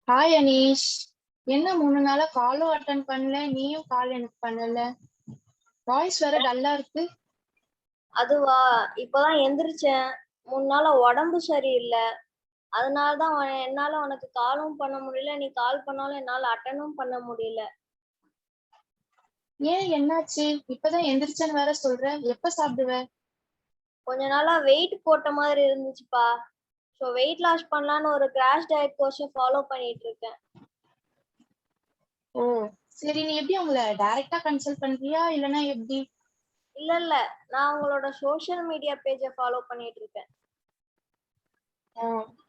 Hi Anish. என்ன 3 நாளா காலும் அட்டன் பண்ணல, நீயும் கால் எனக்கு பண்ணல. வாய்ஸ் வேற டல்லா இருக்கு. அதுவா, இப்பதான் எந்திரிச்சேன். 3 நாளா உடம்பு சரியில்லை. அதனாலதான் என்னால உனக்கு காலும் பண்ண முடியல, நீ கால் பண்ணாலும் என்னால அட்டனும் பண்ண முடியல. ஏன், என்னாச்சு? இப்பதான் எந்திரிச்சேன்னு வேற சொல்ற. எப்ப சாப்பிடுவ? கொஞ்ச நாளா வெயிட் போட்ட மாதிரி இருந்துச்சுப்பா. ஸோ வெயிட் லாஸ் பண்ணலான்னு ஒரு கிராஷ் டயட் கோர்ஸை ஃபாலோ பண்ணிட்டு இருக்கேன். ஓ சரி, நீ எப்படி அவங்கள டைரக்டா கன்சல்ட் பண்றியா இல்லனா எப்படி? இல்ல, நான் உங்களோட சோஷியல் மீடியா பேஜை ஃபாலோ பண்ணிட்டு இருக்கேன். ஓ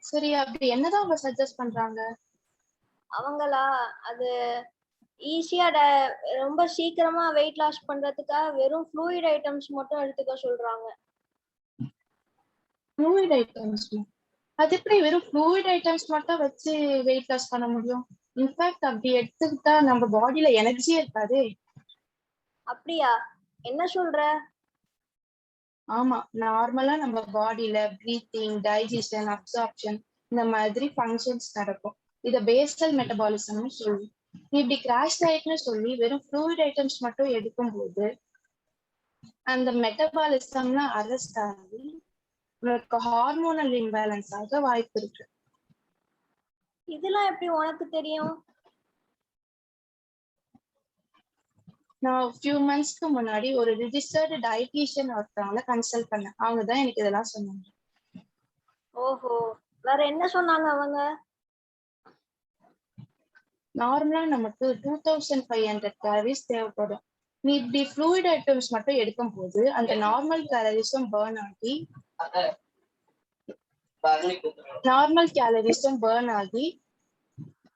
சரி, அப்படி என்னதான் அவங்க சஜஸ்ட் பண்றாங்க? அவங்களா, அது ஈஸியா ரொம்ப சீக்கிரமா வெயிட் லாஸ் பண்றதுக்காக வெறும் ஃப்ளூயிட் ஐட்டம்ஸ் மட்டும் எடுத்துக்க சொல்றாங்க. Fluid items? அது எப்படி வெறும் ஃப்ளூயிட் ஐட்டம்ஸ் மட்டும் வச்சு வெயிட் லாஸ் பண்ண முடியும்? இன்ஃபேக்ட் அப்படி எடுத்துக்கிட்டா நம்ம பாடியில எனர்ஜியே இருக்காதே. அப்படியா? என்ன சொல்ற? ஆமா, நார்மலா நம்ம பாடியில பிரீத்திங், டைஜஷன், அப்சார்ப்ஷன் இந்த மாதிரி ஃபங்க்ஷன்ஸ் நடக்கும். இத பேசல் மெட்டபாலிசம்னு சொல்லி. நீ இப்படி கிராஷ் டயட்னு சொல்லி வெறும் ஃப்ளூயிட் ஐட்டம்ஸ் மட்டும் எடுக்கும்போது அந்த மெட்டபாலிசம்னா அரெஸ்ட் ஆகி உனக்கு ஹார்மோனல் இம்பேலன்ஸ் ஆக வாய்ப்பு இருக்கு. இதெல்லாம் எப்படி உனக்கு தெரியும்? நான் ஃபியூ மந்த்ஸ்க்கு முன்னாடி ஒரு ரிஜிஸ்டர்டு டயட்டீஷியன் ஒருத்தவங்கள கன்சல்ட் பண்ணேன். அவங்க தான் எனக்கு இதெல்லாம் சொன்னாங்க. ஓஹோ, வேற என்ன சொன்னாங்க அவங்க? நார்மலா நமக்கு 2500 கேலரிஸ் தேவைப்படும். நீ இப்படி ஃப்ளூயிட் ஐட்டம்ஸ் மட்டும் எடுக்கும் போது அந்த நார்மல் கேலரிஸும் பேர்ன் ஆகி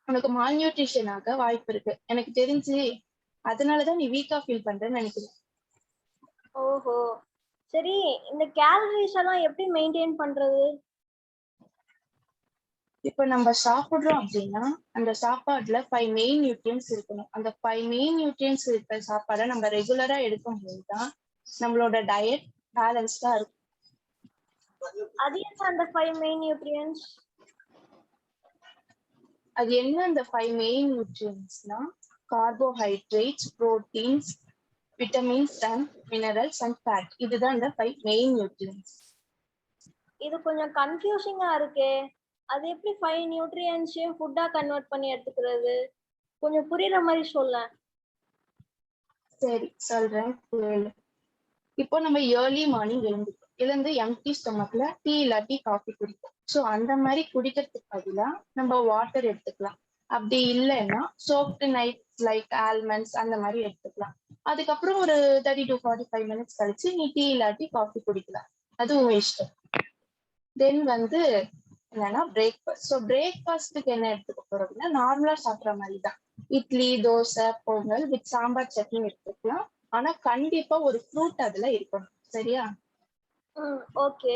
உனக்கு மால்நியூட்ரிஷன் ஆக வாய்ப்பு இருக்கு எனக்கு தெரிஞ்சு. அதனாலதான் நீ வீக்கா ஃபீல் பண்றேன்னு நினைக்கிறேன். ஓஹோ சரி, இந்த கேலரிஸ் எல்லாம் எப்படி மெயின்டைன் பண்றது? இப்ப நம்ம சாப்பிடுறோம் அப்படின்னா அந்த சாப்பாடுல 5 மெயின் நியூட்ரியன்ஸ் இருக்கணும். அந்த 5 மெயின் நியூட்ரியன்ஸ் இருக்கிற சாப்பாடை நம்ம ரெகுலரா எடுக்கும் போதுதான் நம்மளோட டயட் பேலன்ஸ்டா இருக்கும். அது என்ன அந்த 5 மெயின் நியூட்ரியன்ஸ்? அது என்ன அந்த 5 மெயின் நியூட்ரியன்ஸ்னா carbohydrates, proteins, vitamins and minerals and fat. இதுதான் இந்த 5 மெயின் நியூட்ரியன்ஸ். இது கொஞ்சம் கன்ஃபியூசிங்கா இருக்கே. அது எப்படி 5 நியூட்ரியன்ஸையும் ஃபுட்டா கன்வெர்ட் பண்ணி எடுத்துக்கிறது? கொஞ்சம் புரியுற மாதிரி சொல்ல. சரி சொல்றேன் கேளு. இப்போ நம்ம ஏர்லி மார்னிங் எழுந்து எம்டி ஸ்டொமக்ல டீ இல்லாட்டி காஃபி குடிப்போம். ஸோ அந்த மாதிரி குடிக்கிறதுக்கு பதிலா நம்ம வாட்டர் எடுத்துக்கலாம். அப்படி இல்லைன்னா சோப்டு நைட்ஸ் லைக் ஆல்மண்ட்ஸ் அந்த மாதிரி எடுத்துக்கலாம். அதுக்கப்புறம் ஒரு 30 to 45 மினிட்ஸ் கழிச்சு நீ டீ இல்லாட்டி காஃபி குடிக்கலாம். அது உங்க இஷ்டம். தென் என்னன்னா பிரேக்ஃபாஸ்ட். ஸோ பிரேக்ஃபாஸ்ட்டுக்கு என்ன எடுத்துக்க போறோம் அப்படின்னா நார்மலா சாப்பிட்ற மாதிரி தான். இட்லி, தோசை, பொங்கல் வித் சாம்பார் சட்னி எடுத்துக்கலாம். ஆனா கண்டிப்பா ஒரு ஃப்ரூட் அதுல இருக்கணும். சரியா? Okay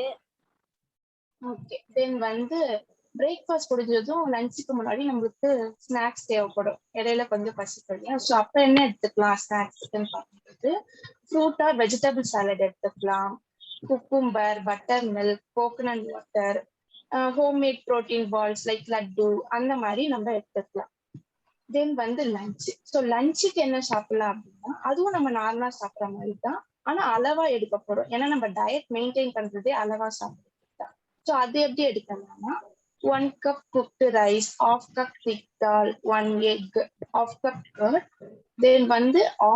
okay. தென் பிரேக்ஃபாஸ்ட் முடிஞ்சதும் லஞ்சுக்கு முன்னாடி நம்மளுக்கு ஸ்நாக்ஸ் தேவைப்படும். இடையில கொஞ்சம் பசிக்கும். ஸோ அப்ப என்ன எடுத்துக்கலாம் ஸ்நாக்ஸ்ன்னு பார்க்கும்போது ஃப்ரூட் ஆர் வெஜிடபிள் சாலட் எடுத்துக்கலாம். Cucumber, butter milk, coconut water, homemade protein balls like laddu அந்த மாதிரி நம்ம எடுத்துக்கலாம். தென் லஞ்ச். ஸோ லஞ்சுக்கு என்ன சாப்பிடலாம் அப்படின்னா அதுவும் நம்ம நார்மலா சாப்பிட்ற மாதிரி தான். ஆனா அளவா எடுக்க போறோம். ஏன்னா நம்ம டயட் மெயின்டைன் பண்றதே அளவா சாப்பிடுறது தான். ஸோ அது எப்படி எடுக்கலாம்னா 1 cup cooked rice, 1/2 cup thick dal, 1 egg, 1/2 cup curd. Then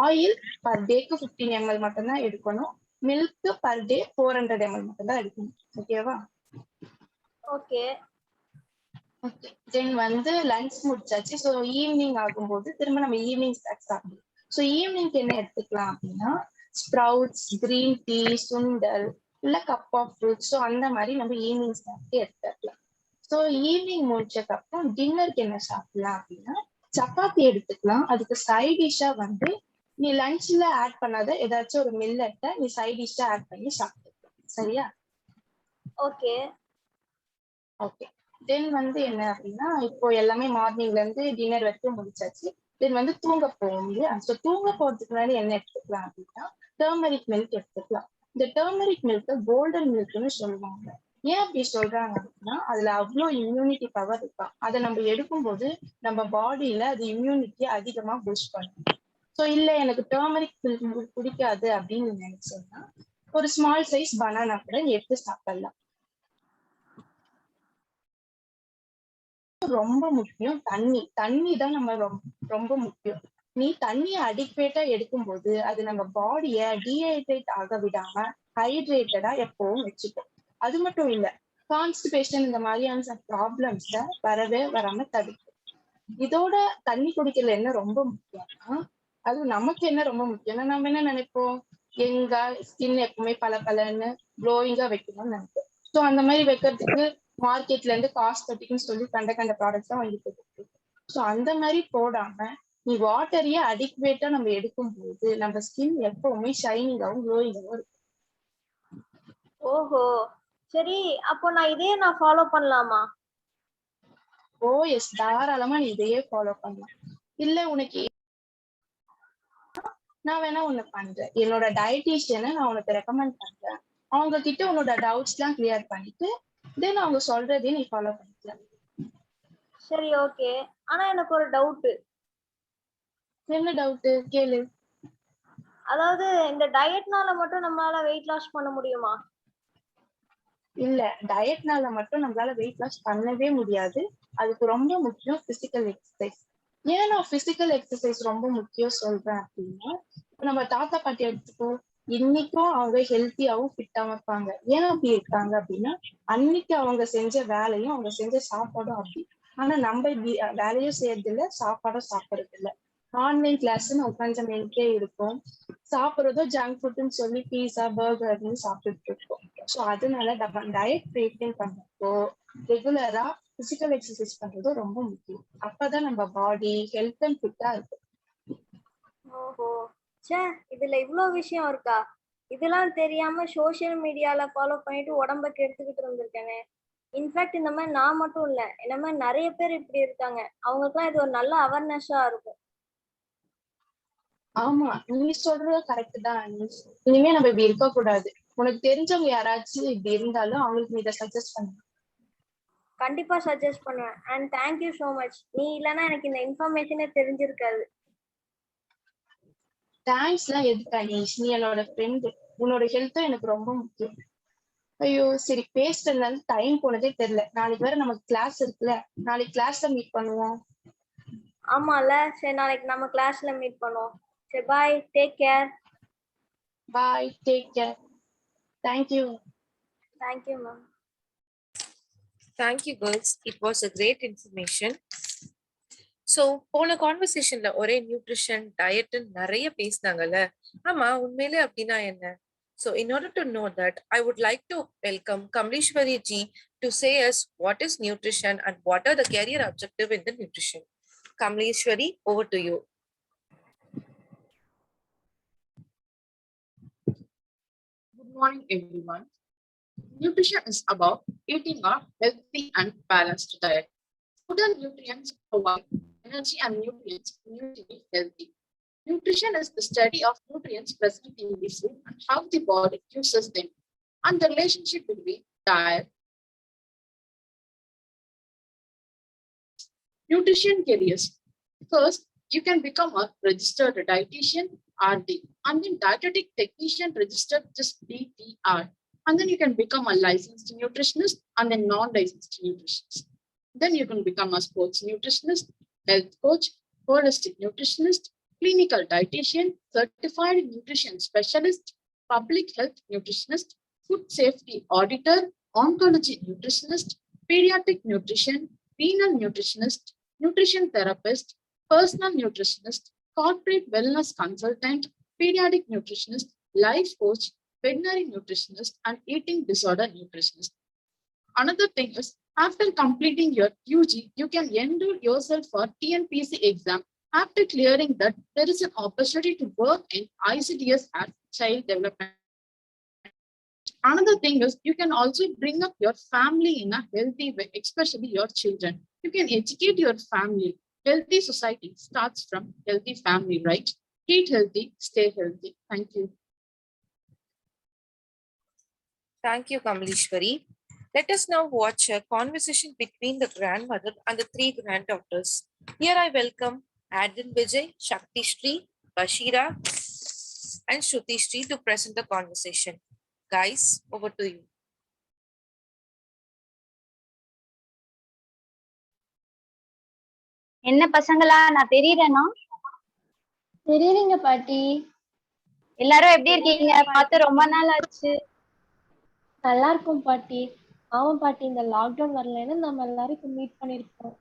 oil per டேக்கு 15 ml மட்டும்தான் எடுக்கணும். மில்க் பர் டே 400 ml மட்டும்தான் எடுக்கணும். ஓகேவா? Okay okay. தென் லஞ்ச் முடிச்சாச்சு. ஸோ ஈவினிங் ஆகும்போது திரும்ப நம்ம ஈவினிங் ஸ்நாக்ஸ் சாப்பிடுவோம். ஸோ ஈவினிங்க்கு என்ன எடுத்துக்கலாம் அப்படின்னா ஸ்ப்ரவுட்ஸ், கிரீன் டீ, சுண்டல் இல்ல கப் ஆஃப் ஃப்ரூட்ஸ். ஸோ அந்த மாதிரி நம்ம ஈவினிங் ஸ்நாக்ஸ் எடுத்துக்கலாம். ஸோ ஈவினிங் முடிச்சதுக்கு அப்புறம் டின்னருக்கு என்ன சாப்பிடலாம் அப்படின்னா சப்பாத்தி எடுத்துக்கலாம். அதுக்கு சைட் டிஷ்ஷா நீ லஞ்ச்ல ஆட் பண்ணாத ஏதாச்சும் ஒரு மில்லட்டை நீ சைட் டிஷ்ஷா ஆட் பண்ணி சாப்பிட்டுக்கலாம். சரியா? Okay okay. தென் என்ன அப்படின்னா இப்போ எல்லாமே மார்னிங்ல இருந்து டின்னர் வரைக்கும் முடிச்சாச்சு. தென் தூங்க போவோம் இல்லையா? ஸோ தூங்க போறதுக்கு முன்னாடி என்ன எடுத்துக்கலாம் அப்படின்னா டர்மரிக் மில்க் எடுத்துக்கலாம். இந்த டர்மரிக் மில்க் கோல்டன் மில்க்னு சொல்லுவாங்க. ஏன் அப்படி சொல்றாங்க அப்படின்னா அதுல அவ்வளோ இம்யூனிட்டி பவர் இருக்கான். அதை நம்ம எடுக்கும்போது நம்ம பாடியில அது இம்யூனிட்டி அதிகமா பூஸ்ட் பண்ணும். ஸோ இல்ல எனக்கு டர்மரிக் பிடிக்காது அப்படின்னு நினைச்சோம்னா ஒரு ஸ்மால் சைஸ் பனானா கூட எடுத்து சாப்பிடலாம். ரொம்ப முக்கியம் தண்ணி தான் நம்ம ரொம்ப முக்கியம். நீ தண்ணியை அடிக்வேட்டா எடுக்கும்போது அது நம்ம பாடிய டீஹைட்ரேட் ஆக விடாம ஹைட்ரேட்டடா எப்பவும் வச்சுக்கும். அது மட்டும் இல்ல கான்ஸ்டிபேஷன் இந்த மாதிரியான ப்ராப்ளம்ஸ வரவே வராம தடுக்கும். இதோட தண்ணி குடிக்கிறதுல என்ன ரொம்ப முக்கியம்னா அது நமக்கு என்ன ரொம்ப முக்கியம்னா நம்ம என்ன நினைப்போம், எங்க ஸ்கின் எப்பவுமே பளபளன்னு க்ளோயிங்கா வைக்கணும்னு நினைப்போம். ஸோ அந்த மாதிரி வைக்கிறதுக்கு மார்க்கெட்ல இருந்து காஸ்மெட்டிக்னு சொல்லி கண்ட ப்ராடக்ட்ஸ் தான் வாங்கி போட்டுருக்கு. ஸோ அந்த மாதிரி போடாம நீ வாட்டரையே அடிக்வேட்டா நம்ம எடுக்கும்போது நம்ம ஸ்கின் எப்பவுமே ஷைனிங்காவும் க்ளோயிங்காவும் இருக்கும். ஓஹோ, சரி. அப்போ நான் ஃபாலோ பண்ணலாமா? ஓ எஸ், தாராளமா நீ இதையே ஃபாலோ பண்ணலாம். இல்ல உனக்கு நான் வேணா ஒண்ணு பண்றேன், என்னோட டயட்டீஷியனை நான் உனக்கு ரெக்கமெண்ட் பண்றேன். அவங்க கிட்ட உன்னோட டவுட்ஸ் எல்லாம் கிளியர் பண்ணிட்டு தென் அவங்க சொல்றதையும் நீ ஃபாலோ பண்ணிக்கலாம். சரி, ஓகே. ஆனா எனக்கு ஒரு டவுட். என்ன டவுட் கேளு. அதாவது இந்த டயட்னால மட்டும் நம்மளால வெயிட் லாஸ் பண்ண முடியுமா? இல்ல, டயட்னால மட்டும் நம்மளால வெயிட் லாஸ் பண்ணவே முடியாது. அதுக்கு ரொம்ப முக்கியம் பிசிக்கல் எக்ஸசைஸ். ஏன் நான் பிசிக்கல் எக்ஸசைஸ் ரொம்ப முக்கியம் சொல்றேன் அப்படின்னா, நம்ம தாத்தா பாட்டி எடுத்துக்கோ, இன்னைக்கும் அவங்க ஹெல்த்தியாவும் ஃபிட்டாவும் இருப்பாங்க. ஏன் அப்படி இருக்காங்க அப்படின்னா அன்னைக்கு அவங்க செஞ்ச வேலையும் அவங்க செஞ்ச சாப்பாடும் அப்படி. ஆனா நம்ம இப்படி வேலையும் செய்யறது இல்ல, சாப்பாடும் சாப்பிடுறது இல்ல. ஆன்லைன் கிளாஸ்ன்னு உட்காந்து மெயின்டே இருக்கும், சாப்பிடுறதும் ஜங்க் ஃபுட்னு சொல்லி பீஸா பர்கர்னு சாப்பிட்டுட்டு இருக்கோம். ஸோ அதனால டயட் மெயின்டைன் பண்றப்போ ரெகுலரா பிசிக்கல் எக்ஸசைஸ் பண்றது ரொம்ப முக்கியம். அப்பதான் நம்ம பாடி ஹெல்த் அண்ட் ஃபிட்டா இருக்கும். ஓஹோ, ச்சே, இதுல இவ்ளோ விஷயம் இருக்கா? இதெல்லாம் தெரியாம சோசியல் மீடியால ஃபாலோ பண்ணிட்டு உடம்ப கெடுத்துக்கிட்டு இருந்திருக்கேனே. இன்ஃபேக்ட் இந்த மாதிரி நான் மட்டும் இல்ல, இந்த மாதிரி நிறைய பேர் இப்படி இருக்காங்க. அவங்களுக்குலாம் இது ஒரு நல்ல அவேர்னஸா இருக்கும். ஆமா, நீ சொல்றது கரெக்ட் தான். இனிமே நம்ம இப்படி இருக்க கூடாது. உனக்கு தெரிஞ்சவங்க யாராச்சும் இப்படி இருந்தாலும் அவங்களுக்கு நீ இதை சஜஸ்ட் பண்ணு. கண்டிப்பா சஜஸ்ட் பண்ணுவேன். And thank you so much. நீ இல்லைன்னா எனக்கு இந்த இன்ஃபர்மேஷனே தெரிஞ்சிருக்காது. தேங்க்ஸ் எல்லாம் எதுக்கு அனீஷ், நீ என்னோட ஃப்ரெண்டு. உன்னோட ஹெல்த்தும் எனக்கு ரொம்ப முக்கியம். ஐயோ சரி, பேசுறதுனால டைம் போனதே தெரியல. நாளைக்கு வேற நமக்கு கிளாஸ் இருக்குல்ல, நாளைக்கு கிளாஸ்ல மீட் பண்ணுவோம். ஆமால, சரி, நாளைக்கு நம்ம கிளாஸ்ல மீட் பண்ணுவோம். சரி, bye, take care. Bye, take care. Thank you. Thank you ma'am. Thank you, girls. It was a great information. So, போன கான்வர்சேஷன்ல ஒரே நியூட்ரிஷன் டயட் நிறைய பேசினாங்கல்ல. ஆமா, உண்மையிலே அப்படின்னா என்ன? So, in order to know that, I would like to welcome Kamleshwari ji to say us what is nutrition and what are the career objective in the nutrition. Kamleshwari, over to you. Good morning, everyone. Nutrition is about eating a healthy and balanced diet. Food and nutrients provide energy and nutrients need to be healthy. Nutrition is the study of nutrients present in the food and how the body uses them, and the relationship between diet. Nutrition careers. First, you can become a registered dietitian, RD, and then dietetic technician registered, just DTR. And then you can become a licensed nutritionist and then non-licensed nutritionist. Then you can become a sports nutritionist, health coach, holistic nutritionist, clinical dietitian, certified nutrition specialist, public health nutritionist, food safety auditor, oncology nutritionist, pediatric nutrition, renal nutritionist, nutrition therapist, personal nutritionist, corporate wellness consultant, pediatric nutritionist, life coach, veterinary nutritionist, and eating disorder nutritionist. Another thing is, after completing your UG, you can enroll yourself for TNPC exam. After clearing that, there is an opportunity to work in ICDS as child development. Another thing is, you can also bring up your family in a healthy way, especially your children. You can educate your family. Healthy society starts from healthy family, right? Eat healthy, stay healthy. Thank you. Thank you, Kamleshwari. Let us now watch a conversation between the grandmother and the three granddaughters. Here I welcome Adin Vijay, Shakti Shri, Bashira, and Shruti Shri to present the conversation. Guys, over to you. என்ன பசங்களா, நான் தெரியறேனா? தெரியுறீங்க பாட்டி. எல்லாரும் எப்படி இருக்கீங்க? பார்த்து ரொம்ப நாள் ஆச்சு. நல்லா இருக்கும் பாட்டி. ஆமா பாட்டி, இந்த லாக்டவுன் வரலன்னு நம்ம எல்லாரும் இப்ப மீட் பண்ணிருக்கோம்.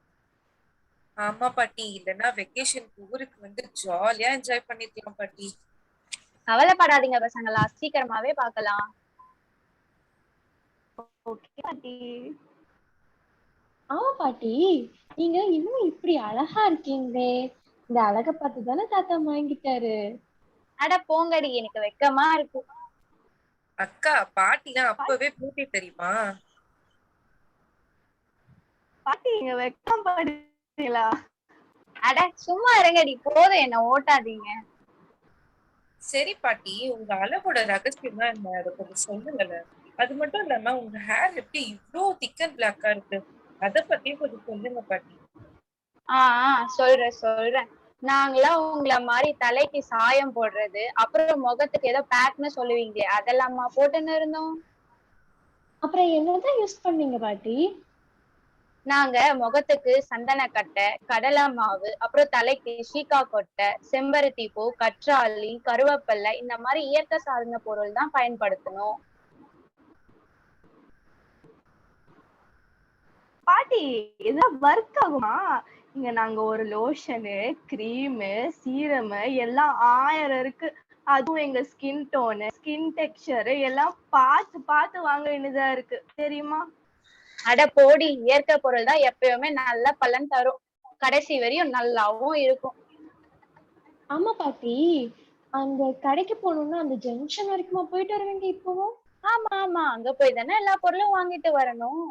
ஆமா பாட்டி, இல்லைன்னா வெக்கேஷனுக்கு ஊருக்கு வந்து ஜாலியா என்ஜாய் பண்ணிருக்கலாம் பாட்டி. கவலைப்படாதீங்க பசங்களா, சீக்கிரமாவே பார்க்கலாம். ஓகே பாட்டி. ஆமா பாட்டி, நீங்க இன்னும் இப்படி அழகா இருக்கீங்களே, இந்த அழகை பார்த்து தானே தாத்தா வாங்கிட்டாரு. அட போங்கடி, எனக்கு வெக்கமா இருக்கு. அக்கா, பாட்டினா அப்பவே பூட்டி தெரியுமா? பாட்டி நீங்க வெக்கம் படுறீங்களா? அட சும்மா இருங்கடி, போதும் என்ன ஓட்டாதீங்க. சரி பாட்டி, உங்க அழகோட ரகசியமா என்ன, அதை கொஞ்சம் சொல்லுங்களேன். அது மட்டும் இல்லாம உங்க ஹேர் எப்படி இவ்ளோ திக் அண்ட் பிளாக்கா இருக்கு, அத பத்தியும் கொஞ்சம் சொல்லுங்க பாட்டி. சொல்றேன். நாங்களாம் உங்களை மாதிரி தலைக்கு சாயம் போடுறது, அப்புறம் முகத்துக்கு ஏதோ பேக்னு சொல்லுவீங்களே, அதெல்லாமா போட்டுன்னு இருந்தோம். அப்புறம் என்னதான் யூஸ் பண்ணீங்க பாட்டி? நாங்க முகத்துக்கு சந்தன கட்டை, கடலை மாவு, அப்புறம் தலைக்கு ஷீக்கா கொட்டை, செம்பருத்தி பூ, கற்றாழை, கருவேப்பிலை, இந்த மாதிரி இயற்கை சார்ந்த பொருள் தான் பயன்படுத்தணும். பாட்டி இதெல்லாம் ஒர்க் ஆகுமா? இங்க நாங்க ஒரு லோஷனு, கிரீமு, சீரமு எல்லாம் 1000 இருக்கு. அதுவும் எங்க ஸ்கின் டோனு, ஸ்கின் டெக்ஸ்சர் எல்லாம் பார்த்து வாங்க வேண்டியதா இருக்கு தெரியுமா? அட போடி, இயற்கை பொருள் தான் எப்பயுமே நல்ல பலன் தரும், கடைசி வரையும் நல்லாவும் இருக்கும். ஆமா பாட்டி, அந்த கடைக்கு போகணும்னா அந்த ஜங்ஷன் வரைக்குமா போயிட்டு வர வேண்டிய இப்பவும்? ஆமா, அங்க போய் தானே எல்லா பொருளும் வாங்கிட்டு வரணும்.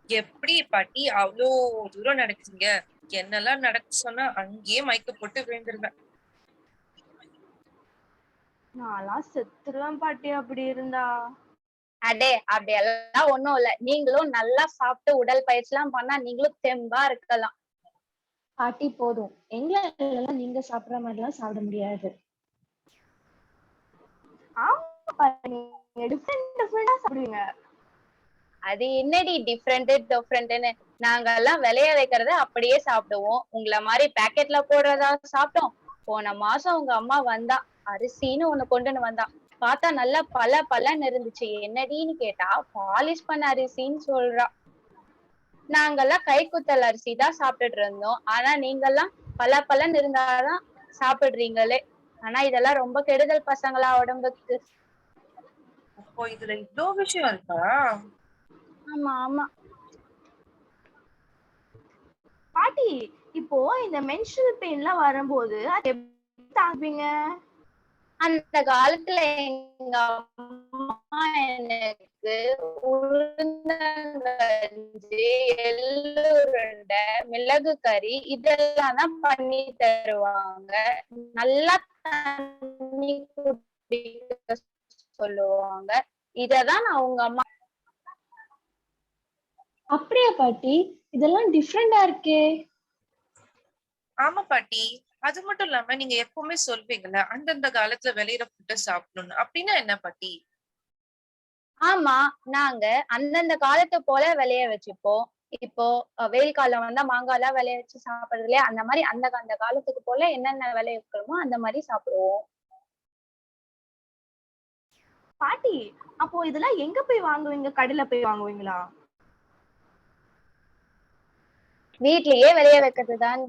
எப்படி பாட்டி அவ்வளோ தூரம் நடக்குறீங்க? என்னெல்லாம் நடக்க சொன்னா அங்கேயே மயக்க போட்டு விழுந்துருவேன். நான்லாம் செத்துருவேன் பாட்டி அப்படி இருந்தா. அடே அப்படி எல்லாம் ஒண்ணும் இல்ல, நீங்களும் நல்லா சாப்பிட்டு உடல் பயிற்சி எல்லாம் பண்ணா நீங்களும் தெம்பா இருக்கலாம். பாட்டி போதும், எங்களால நீங்க சாப்பிடுற மாதிரி எல்லாம் சாப்பிட முடியாது. ஆமா பாட்டி, நீங்க டிஃபரெண்டா சாப்பிடுவீங்க. அது என்னடி டிஃப்ரெண்ட்னு, நாங்க எல்லாம் விளைய வைக்கிறத அப்படியே சாப்பிடுவோம். உங்களை மாதிரி பேக்கெட்ல போடுறதா சாப்பிட்டோம். போன மாசம் உங்க அம்மா வந்தா, அரிசின்னு ஒண்ணு கொண்டுன்னு வந்தா. பார்த்தா நல்லா பலன்னு இருந்துச்சு. என்னடின்னு கேட்டா, பாலிஷ் பண்ண அரிசின்னு சொல்றா. நாங்கெல்லாம் கைக்குத்தல் அரிசி தான் சாப்பிட்டுட்டு இருந்தோம். ஆனா நீங்கெல்லாம் பலன்னு இருந்தாதான் சாப்பிடுறீங்களே. ஆனா இதெல்லாம் ரொம்ப கெடுதல் பசங்களா உடம்புக்கு. அப்போ இதுல இவ்ளோ விஷயம் இருக்கா? ஆமா. பாட்டி இப்போ இந்த மென்ஸ்ட்ரல் பெயின்லாம் வரும்போது அது எப்படி தாங்குவீங்க? அந்த காலத்துல எங்க அம்மா எனக்கு உளுந்தங்கஞ்சி, எள்ளுருண்டை, மிளகு கறி இதெல்லாம் தான் பண்ணி தருவாங்க. நல்லா தண்ணி குடிக்க சொல்லுவாங்க. இததான் நான் உங்க அம்மா. அப்படியா பாட்டி, இதெல்லாம் டிஃப்ரெண்டா இருக்கே. ஆமா பாட்டி, அது மட்டும் இல்லாம நீங்க எப்பவுமே சொல்வீங்கல்ல, அந்தந்த காலத்துல விளையிற ஃபுட்டை சாப்பிடணும்னு, அப்படின்னா என்ன பாட்டி? ஆமா, நாங்க அந்தந்த காலத்தை போல விளைய வச்சுப்போம். இப்போ வெயில் காலம் வந்தா மாங்காய் எல்லாம் விளைய வச்சு சாப்பிடுறது இல்லையா, அந்த மாதிரி அந்த காலத்துக்கு போல என்னென்ன விளைய வைக்கிறோமோ அந்த மாதிரி சாப்பிடுவோம். பாட்டி அப்போ இதெல்லாம் எங்க போய் வாங்குவீங்க? கடையில போய் வாங்குவீங்களா? வீட்லயே விளைய வைக்கிறது தான்.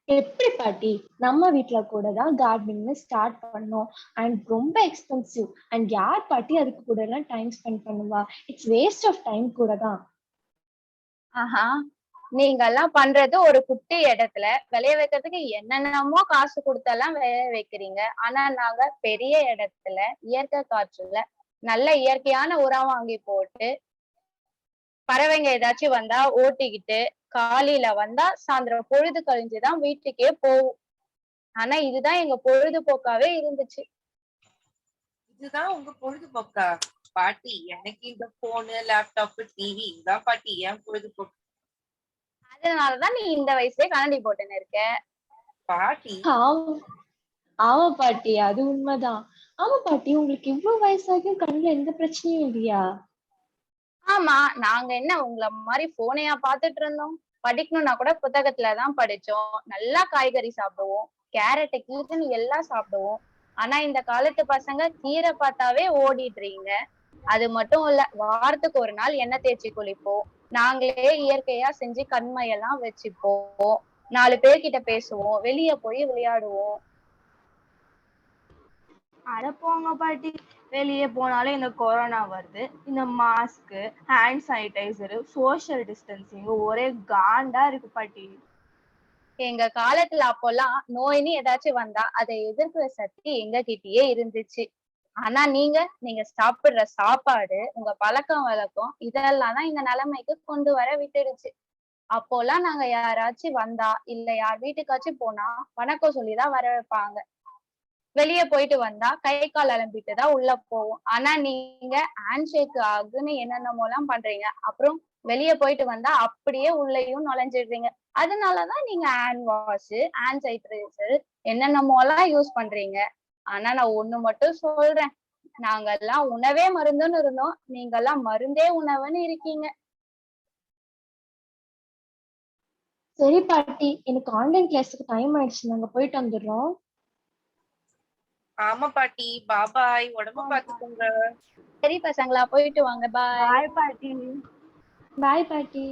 எப்படி பாட்டி, நம்ம வீட்டுல கூட தான் கார்டனிங்னு ஸ்டார்ட் பண்ணோம். அண்ட் ரொம்ப எக்ஸ்பென்சிவ். அண்ட் யார் பாட்டி அதுக்கு கூட எல்லாம் டைம் ஸ்பெண்ட் பண்ணுவா? இட்ஸ் வேஸ்ட் ஆஃப் டைம் கூட தான். ஆஹா, நீங்க எல்லாம் பண்றது ஒரு குட்டி இடத்துல விளைய வைக்கிறதுக்கு என்னென்னமோ காசு கொடுத்தெல்லாம் விளைய வைக்கிறீங்க. ஆனா நாங்க பெரிய இடத்துல இயற்கை காற்றுல நல்ல இயற்கையான உரம் வாங்கி போட்டு, பறவைங்க ஏதாச்சும் வந்தா ஓட்டிக்கிட்டு, காலையில வந்தா சாயந்தரம் பொழுது கழிஞ்சுதான் வீட்டுக்கே போகும். ஆனா இதுதான் எங்க பொழுதுபோக்காவே இருந்துச்சு. இதுதான் உங்க பொழுதுபோக்கா? பாட்டி எனக்கு இந்த போனு லேப்டாப் டிவி இதான் பாட்டி ஏன் பொழுதுபோக்கு. அதனாலதான் நீ இந்த வயசுலயே கண்ணாடி போட்டுன்னு இருக்க. பாட்டி ஆமா ஆமா பாட்டி, அது உண்மைதான். ஆமா பாட்டி, உங்களுக்கு இவ்வளவு வயசாகியும் கண்ணுல எந்த பிரச்சனையும் இல்லையா? ஆமா, நாங்க என்ன உங்கள மாதிரி போனையா பாத்துட்டு இருந்தோம்? படிக்கணும்னா கூட புத்தகத்துலதான் படிச்சோம். நல்லா காய்கறி சாப்பிடுவோம், கேரட் கீரைன்னு எல்லாம் சாப்பிடுவோம். ஆனா இந்த காலத்து பசங்க கீரை பார்த்தாவே ஓடிடுறீங்க. அது மட்டும் இல்ல, வாரத்துக்கு ஒரு நாள் எண்ணெய் தேய்ச்சி குளிப்போம். நாங்களே இயற்கையா செஞ்சு கண்மையெல்லாம் வச்சுப்போம். 4 பேர்கிட்ட பேசுவோம், வெளிய போய் விளையாடுவோம். அட போங்க பாட்டி, வெளியே போனாலே இந்த கொரோனா வருது, இந்த mask, hand sanitizer, social distancing ஒரே காண்டா இருக்கு பாட்டி. எங்க காலத்துல அப்போல்லாம் நோயின்னு ஏதாச்சும் வந்தா அதை எதிர்க்கிற சக்தி எங்க கிட்டயே இருந்துச்சு. ஆனா நீங்க சாப்பிடுற சாப்பாடு, உங்க பழக்கம் வழக்கம் இதெல்லாம் தான் இந்த நிலைமைக்கு கொண்டு வர விட்டுடுச்சு. அப்போல்லாம் நாங்க யாராச்சும் வந்தா இல்ல யார் வீட்டுக்காச்சும் போனா வணக்கம் சொல்லிதான் வர வைப்பாங்க. வெளியே போயிட்டு வந்தா கை கால் அலம்பிட்டு தான் உள்ள போவோம். ஆனா நீங்க ஹேண்ட் ஷேக் ஆகுன்னு என்னென்னமோலாம் பண்றீங்க. அப்புறம் வெளியே போயிட்டு வந்தா அப்படியே உள்ளேயும் நுழைஞ்சிடுறீங்க. அதனாலதான் நீங்க ஹேண்ட் வாஷ், ஹேண்ட் சானிடைசர் என்னென்னமோலாம் யூஸ் பண்றீங்க. ஆனா நான் ஒண்ணு மட்டும் சொல்றேன், நாங்கெல்லாம் உணவே மருந்துன்னு இருந்தோம், நீங்கெல்லாம் மருந்தே உணவுன்னு இருக்கீங்க. சரி பாட்டி, எனக்கு ஆன்லைன் கிளாஸுக்கு டைம் ஆயிடுச்சு, நாங்க போயிட்டு வந்துடுறோம். ஆமா பாட்டி, பாபாய், உடம்ப பாத்துக்கோங்க. சரி பசங்களா, போயிட்டு வாங்க. பாய். பாய் பாட்டி. பாய் பாட்டி.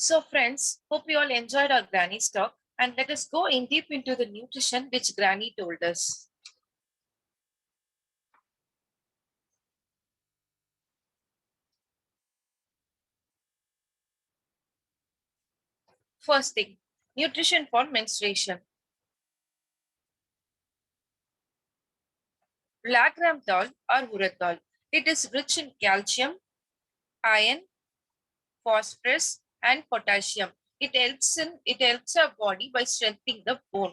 So friends, hope you all enjoyed our granny's talk, and let us go in deep into the nutrition which granny told us. First thing, nutrition for menstruation. Black gram dal or urad dal. It is rich in calcium, iron, phosphorus, and potassium. It helps our body by strengthening the bone.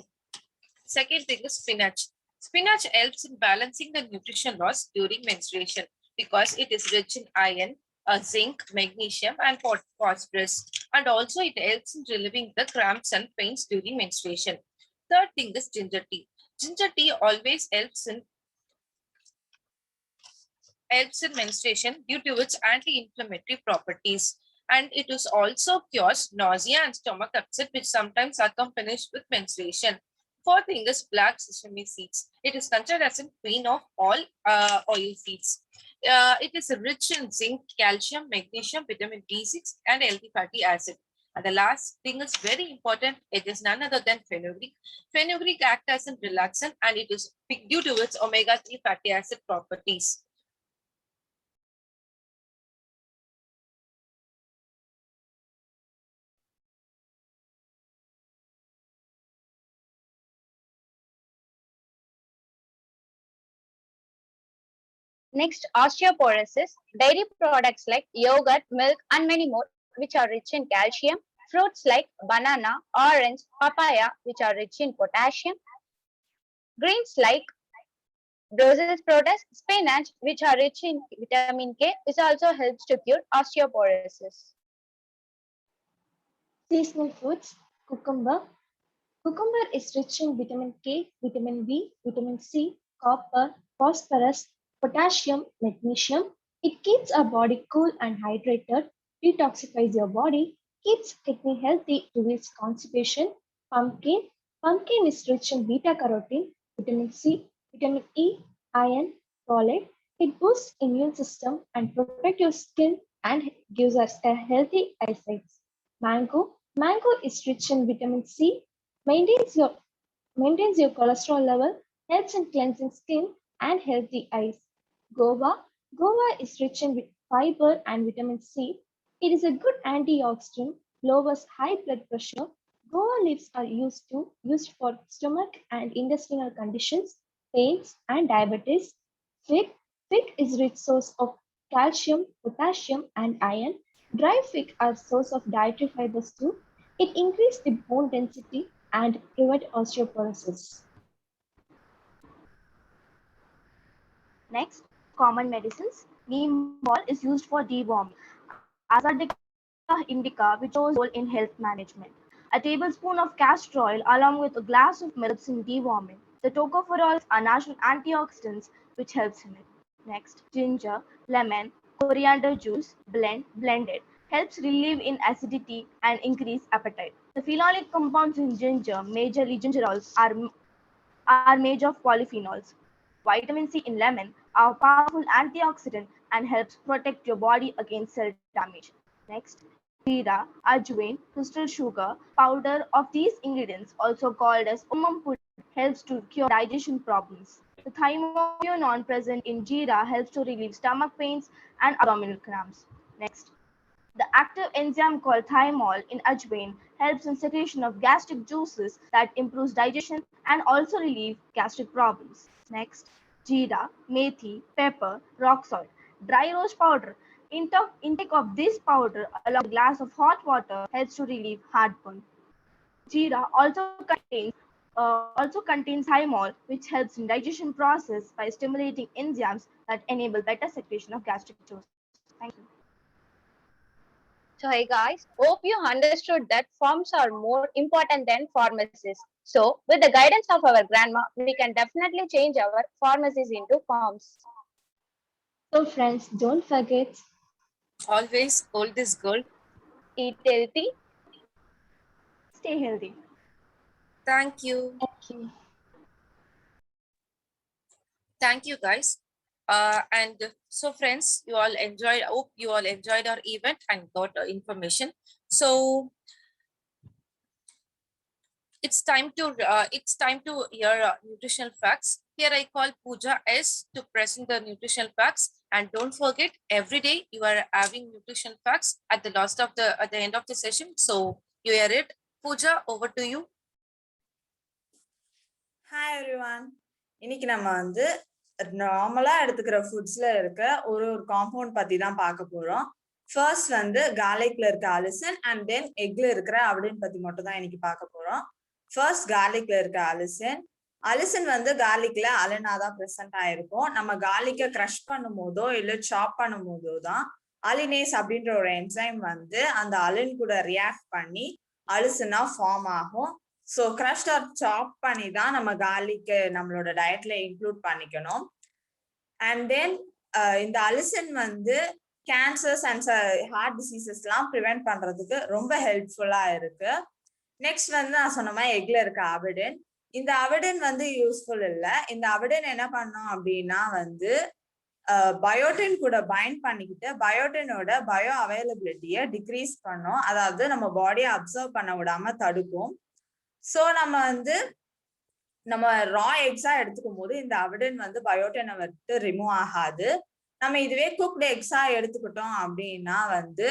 Second thing is spinach. Spinach helps in balancing the nutrition loss during menstruation because it is rich in iron, zinc, magnesium, and phosphorus. And also it helps in relieving the cramps and pains during menstruation. Third thing is ginger tea. Ginger tea always helps in menstruation due to its anti-inflammatory properties. And it is also cures nausea and stomach upset, which sometimes accompanies with menstruation. Fourth thing is black sesame seeds. It is considered as a queen of all oil seeds. It is rich in zinc, calcium, magnesium, vitamin B6, and healthy fatty acid. And the last thing is very important. It is none other than fenugreek. Fenugreek acts as a relaxant, and it is due to its omega-3 fatty acid properties. Next, osteoporosis. Dairy products like yogurt, milk, and many more, which are rich in calcium. Fruits like banana, orange, papaya, which are rich in potassium. Greens like Brussels sprouts, spinach, which are rich in vitamin K, which also helps to cure osteoporosis. Seasonal foods. Cucumber. Cucumber is rich in vitamin K, vitamin B, vitamin C, copper, phosphorus, potassium, magnesium. It keeps our body cool and hydrated, detoxifies your body, keeps kidney healthy, reduces constipation. Pumpkin. Pumpkin is rich in beta carotene, vitamin C, vitamin E, iron, folate. It boosts immune system and protects your skin and gives us a healthy eyesight. Mango. Mango is rich in vitamin C, maintains your cholesterol level, helps in cleansing skin and healthy eyes. Guava. Guava is rich in fiber and vitamin C. It is a good antioxidant, lowers high blood pressure. Guava leaves are used for stomach and intestinal conditions, pains, and diabetes. Fig. Fig is rich source of calcium, potassium, and iron. Dry fig are source of dietary fibers too. It increases the bone density and prevent osteoporosis. Next, common medicines. Neem oil is used for deworming. Azadirachta indica, which shows role in health management. A tablespoon of castor oil along with a glass of milk in deworming. The tocopherols are natural antioxidants which helps in it. Next, ginger, lemon, coriander juice, blended. Helps relieve in acidity and increase appetite. The phenolic compounds in ginger, majorly gingerols, are made of polyphenols. Vitamin C in lemon are a powerful antioxidant and helps protect your body against cell damage. Next, jeera, ajwain, crystal sugar, powder of these ingredients, also called as pudding, helps to cure digestion problems. The thymolene present in jeera helps to relieve stomach pains and abdominal cramps. Next, the active enzyme called thymol in ajwain helps in secretion of gastric juices that improves digestion and also relieve gastric problems. Next, jeera, methi, pepper, rock salt, dry roast powder. Intake of this powder along with a glass of hot water helps to relieve heartburn. Jeera also contains thymol, which helps in digestion process by stimulating enzymes that enable better secretion of gastric juice. Thank you. So hey guys, hope you understood that forms are more important than pharmacies. So with the guidance of our grandma, we can definitely change our pharmacies into forms. So friends, don't forget. Always gold is gold. Eat healthy. Stay healthy. Thank you. Thank you. Thank you, guys. And so friends, hope you all enjoyed our event and got information. So it's time to hear nutritional facts. Here I call Pooja S to present the nutritional facts. And don't forget, every day you are having nutrition facts at the end of the session. So you hear it. Pooja, over to you. Hi everyone. இன்னைக்கு நம்ம வந்து நார்மலா எடுத்துக்கிற ஃபுட்ஸ்ல இருக்க ஒரு compound பத்தி தான் பார்க்க போறோம். ஃபர்ஸ்ட் வந்து கார்லிக்ல இருக்க அலிசன் அண்ட் தென் எக்ல இருக்கிற அவிடின் பத்தி மட்டும் தான் இன்னைக்கு பார்க்க போறோம். ஃபர்ஸ்ட் கார்லிக்ல இருக்க அலிசன் வந்து கார்லிக்ல அலனா தான் ப்ரெசென்ட் ஆயிருக்கும். நம்ம கார்லிக்கை கிரஷ் பண்ணும் போதோ இல்ல சாப் பண்ணும் போதோ தான் அலினேஸ் அப்படின்ற ஒரு என்சைம் வந்து அந்த அலின் கூட ரியாக்ட் பண்ணி அலிசனா ஃபார்ம் ஆகும். ஸோ கிரஷ்ட் ஆர் சாப் பண்ணி தான் நம்ம கார்லிக்கு நம்மளோட டயட்ல இன்க்ளூட் பண்ணிக்கணும். அண்ட் தென் இந்த அலிசன் வந்து கேன்சர்ஸ் அண்ட் ஹார்ட் டிசீசஸ்லாம் ப்ரிவென்ட் பண்றதுக்கு ரொம்ப ஹெல்ப்ஃபுல்லா இருக்கு. நெக்ஸ்ட் வந்து நான் சொன்ன மாதிரி எக்ல இருக்க அவிடின். இந்த அவிடின் வந்து யூஸ்ஃபுல் இல்லை. இந்த அவிடின் என்ன பண்ணோம் அப்படின்னா வந்து பயோட்டின் கூட பைண்ட் பண்ணிக்கிட்டு பயோட்டினோட பயோ அவைலபிலிட்டியை டிக்ரீஸ் பண்ணோம். அதாவது நம்ம பாடியை அப்சர்வ் பண்ண விடாம தடுக்கும். ஸோ நம்ம ரா எக்ஸா எடுத்துக்கும் போது இந்த அவிடின் வந்து பயோட்டினை விட்டு ரிமூவ் ஆகாது. நம்ம இதுவே குக்டு எக்ஸா எடுத்துக்கிட்டோம் அப்படின்னா வந்து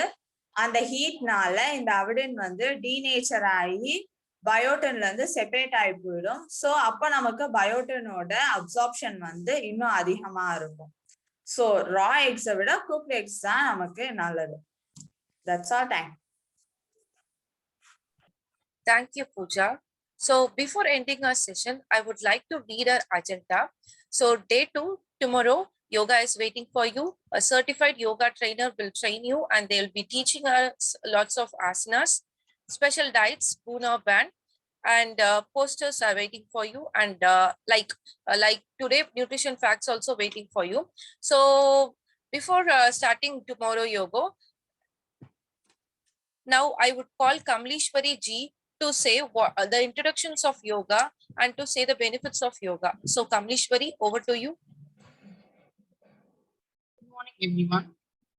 அந்த ஹீட்னால இந்த அவிடின் வந்து டீநேச்சர் ஆகி பயோட்டின்ல இருந்து செப்பரேட் ஆகி போயிடும். ஸோ அப்போ நமக்கு பயோட்டினோட அப்சார்ப்ஷன் வந்து இன்னும் அதிகமா இருக்கும். ஸோ ரா எக்ஸை விட குக்டு எக்ஸ் தான் நமக்கு நல்லது. That's all. Time. Thank you, Pooja. So before ending our session, I would like to read our agenda. So day 2, tomorrow, yoga is waiting for you. A certified yoga trainer will train you and they'll be teaching us lots of asanas, special diets, Pune band, and posters are waiting for you. And like today, nutrition facts also waiting for you. So before starting tomorrow yoga, now I would call Kamleshwari ji to say the introductions of yoga and to say the benefits of yoga. So Kamleshwari, over to you. Good morning, everyone.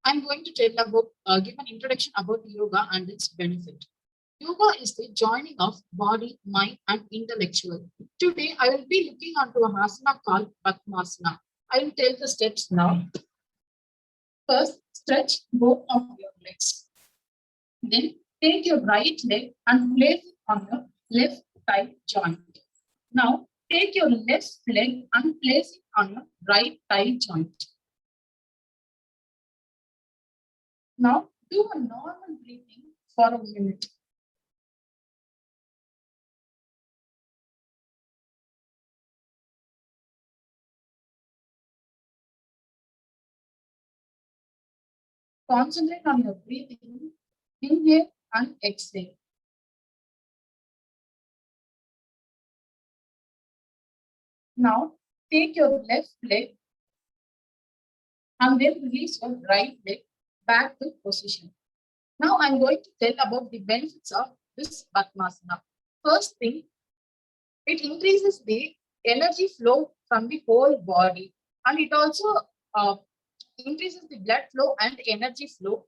I'm going to tell about, give an introduction about yoga and its benefit. Yoga is the joining of body, mind, and intellectual. Today, I will be looking onto a asana called Padmasana. I will tell the steps now. First, stretch both of your legs. Then take your right leg and place it on your left thigh joint. Now take your left leg and place it on your right thigh joint. Now do a normal breathing for a minute. Concentrate on your breathing, inhale and exhale. Now, take your left leg and then release your right leg back to position. Now, I'm going to tell about the benefits of this Padmasana. First thing, it increases the energy flow from the whole body, and it also increases the blood flow and energy flow.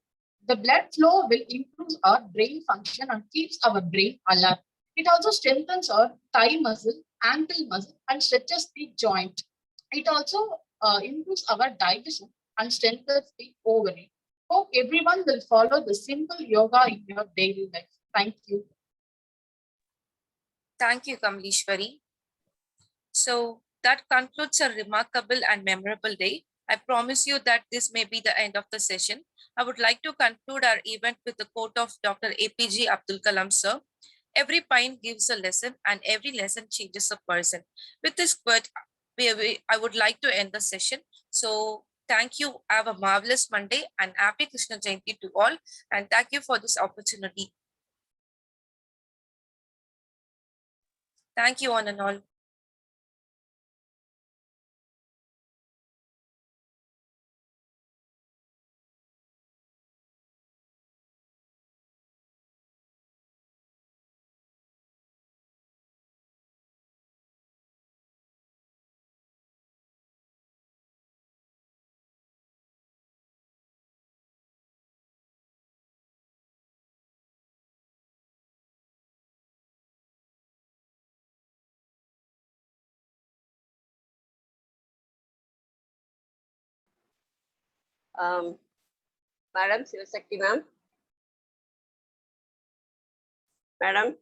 The blood flow will improve our brain function and keeps our brain alert. It also strengthens our thigh muscle, ankle muscle, and stretches the joint. It also improves our digestion and strengthens the ovary. Hope everyone will follow the simple yoga in your daily life. Thank you. Thank you, Kamleshwari. So that concludes a remarkable and memorable day. I promise you that this may be the end of the session. I would like to conclude our event with the quote of Dr. APJ Abdul Kalam sir. Every pine gives a lesson and every lesson changes a person. With this quote, I would like to end the session. So thank you. Have a marvelous Monday and happy Krishna Jayanti to all. And thank you for this opportunity. Thank you one and all. Madam Sivasakti ma'am. Madam.